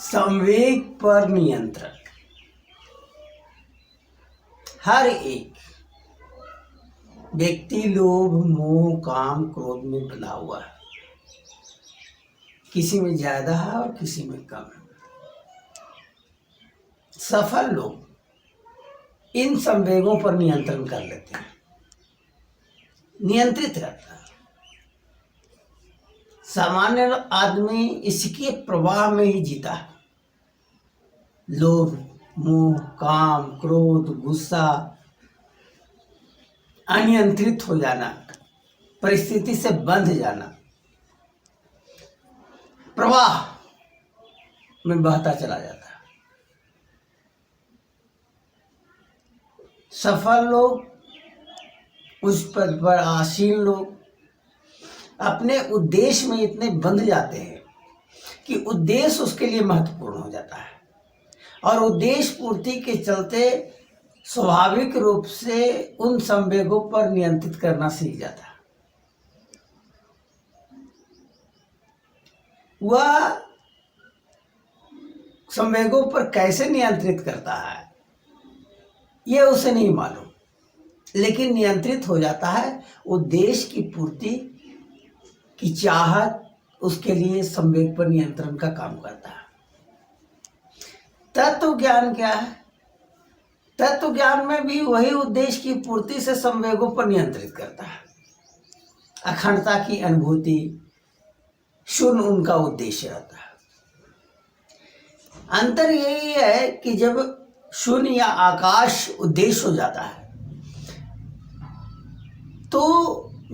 संवेग पर नियंत्रण। हर एक व्यक्ति लोभ, मोह, काम, क्रोध में बंधा हुआ है। किसी में ज्यादा है और किसी में कम है। सफल लोग इन संवेगों पर नियंत्रण कर लेते हैं, नियंत्रित करता है। सामान्य आदमी इसके प्रवाह में ही जीता है। लोभ, मोह, काम, क्रोध, गुस्सा, अनियंत्रित हो जाना, परिस्थिति से बंध जाना, प्रवाह में बहता चला जाता है। सफल लोग, उस पद पर आसीन लोग अपने उद्देश्य में इतने बंध जाते हैं कि उद्देश्य उसके लिए महत्वपूर्ण हो जाता है और उद्देश्य पूर्ति के चलते स्वाभाविक रूप से उन संवेगों पर नियंत्रित करना सीख जाता है। वह संवेगों पर कैसे नियंत्रित करता है यह उसे नहीं मालूम, लेकिन नियंत्रित हो जाता है। उद्देश्य की पूर्ति की चाहत उसके लिए संवेग पर नियंत्रण का काम करता है। तत्व ज्ञान क्या है? तत्व ज्ञान में भी वही उद्देश्य की पूर्ति से संवेगों पर नियंत्रित करता है। अखंडता की अनुभूति, शून्य उनका उद्देश्य रहता है। अंतर यही है कि जब शून्य या आकाश उद्देश्य हो जाता है तो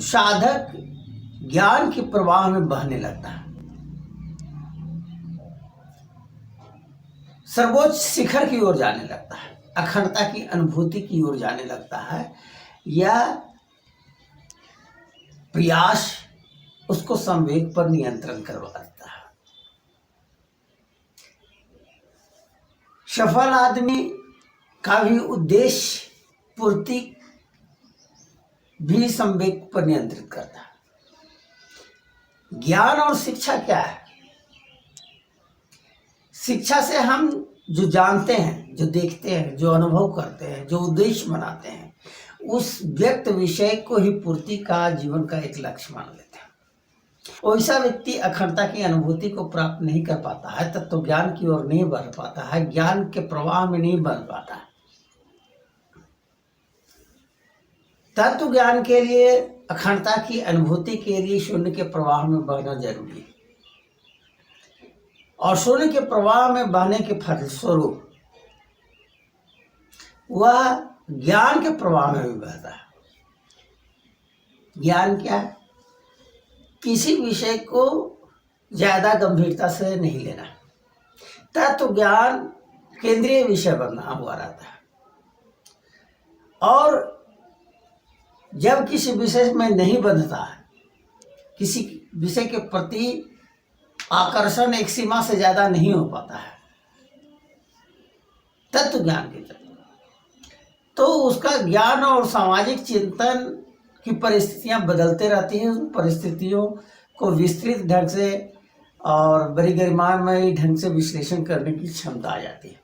साधक ज्ञान के प्रवाह में बहने लगता है, सर्वोच्च शिखर की ओर जाने लगता है, अखंडता की अनुभूति की ओर जाने लगता है। यह प्रयास उसको संवेग पर नियंत्रण करवाता है। सफल आदमी का भी उद्देश्य पूर्ति भी संवेग पर नियंत्रित करता है। ज्ञान और शिक्षा क्या है? शिक्षा से हम जो जानते हैं, जो देखते हैं, जो अनुभव करते हैं, जो उद्देश्य बनाते हैं, उस व्यक्त विषय को ही पूर्ति का जीवन का एक लक्ष्य मान लेते हैं। वैसा व्यक्ति अखंडता की अनुभूति को प्राप्त नहीं कर पाता है, तत्व ज्ञान की ओर नहीं बढ़ पाता है, ज्ञान के प्रवाह में नहीं बढ़ पाता है। तत्व ज्ञान के लिए, अखंडता की अनुभूति के लिए शून्य के प्रवाह में बहना जरूरी है और शून्य के प्रवाह में बहने के फलस्वरूप वह ज्ञान के प्रवाह में भी बहता है। ज्ञान क्या है? किसी विषय को ज्यादा गंभीरता से नहीं लेना। तत्व ज्ञान केंद्रीय विषय बना हुआ रहता है और जब किसी विषय में नहीं बंधता है, किसी विषय के प्रति आकर्षण एक सीमा से ज्यादा नहीं हो पाता है तत्व ज्ञान के चलते, तो उसका ज्ञान और सामाजिक चिंतन की परिस्थितियां बदलते रहती हैं। उन परिस्थितियों को विस्तृत ढंग से और बड़ी गरिमामय ढंग से विश्लेषण करने की क्षमता आ जाती है।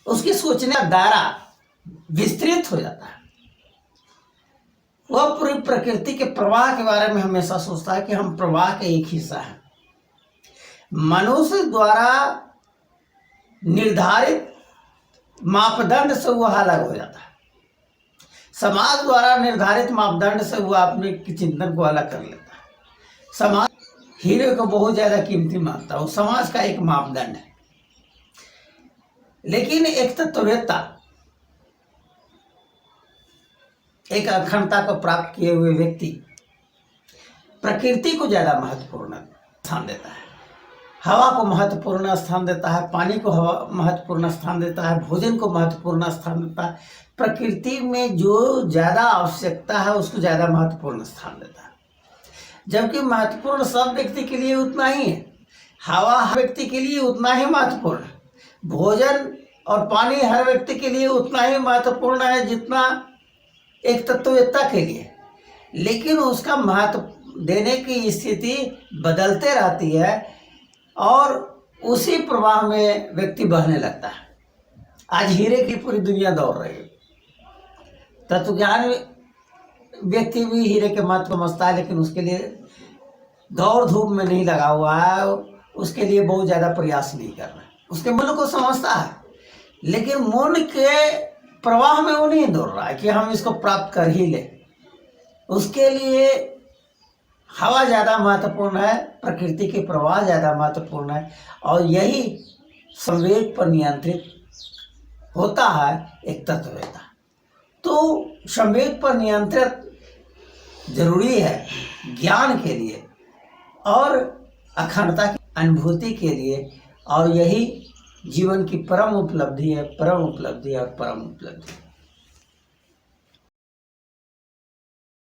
उसकी सोचने का दायरा विस्तृत हो जाता है। वह पूरी प्रकृति के प्रवाह के बारे में हमेशा सोचता है कि हम प्रवाह के एक हिस्सा हैं। मनुष्य द्वारा निर्धारित मापदंड से वह अलग हो जाता है। समाज द्वारा निर्धारित मापदंड से वह अपने चिंतन को अलग कर लेता है। समाज हीरे को बहुत ज्यादा कीमती मानता है, वो समाज का एक मापदंड है। लेकिन एक तत्ववेत्ता, एक अखंडता को प्राप्त किए हुए व्यक्ति प्रकृति को ज्यादा महत्वपूर्ण स्थान देता है, हवा को महत्वपूर्ण स्थान देता है, पानी को महत्वपूर्ण स्थान देता है, भोजन को महत्वपूर्ण स्थान देता है। प्रकृति में जो ज्यादा आवश्यकता है उसको ज्यादा महत्वपूर्ण स्थान देता है। जबकि महत्वपूर्ण सब व्यक्ति के लिए उतना ही है। हवा हर व्यक्ति के लिए उतना ही महत्वपूर्ण है, भोजन और पानी हर व्यक्ति के लिए उतना ही महत्वपूर्ण है जितना एक तत्ववेत्ता के लिए। लेकिन उसका महत्व देने की स्थिति बदलते रहती है और उसी प्रवाह में व्यक्ति बहने लगता है। आज हीरे की पूरी दुनिया दौड़ रही है। तत्व ज्ञान व्यक्ति भी हीरे के महत्व को समझता है, लेकिन उसके लिए दौड़ धूप में नहीं लगा हुआ है, उसके लिए बहुत ज़्यादा प्रयास नहीं कर रहा है। उसके मूल्य को समझता है, लेकिन मूल्य के प्रवाह में वो नहीं दौड़ रहा है कि हम इसको प्राप्त कर ही ले। उसके लिए हवा ज़्यादा महत्वपूर्ण है, प्रकृति के प्रवाह ज़्यादा महत्वपूर्ण है, और यही संवेग पर नियंत्रित होता है एक तत्ववेता। तो संवेग पर नियंत्रित जरूरी है ज्ञान के लिए और अखंडता की अनुभूति के लिए, और यही जीवन की परम उपलब्धि है, परम उपलब्धि और परम उपलब्धि।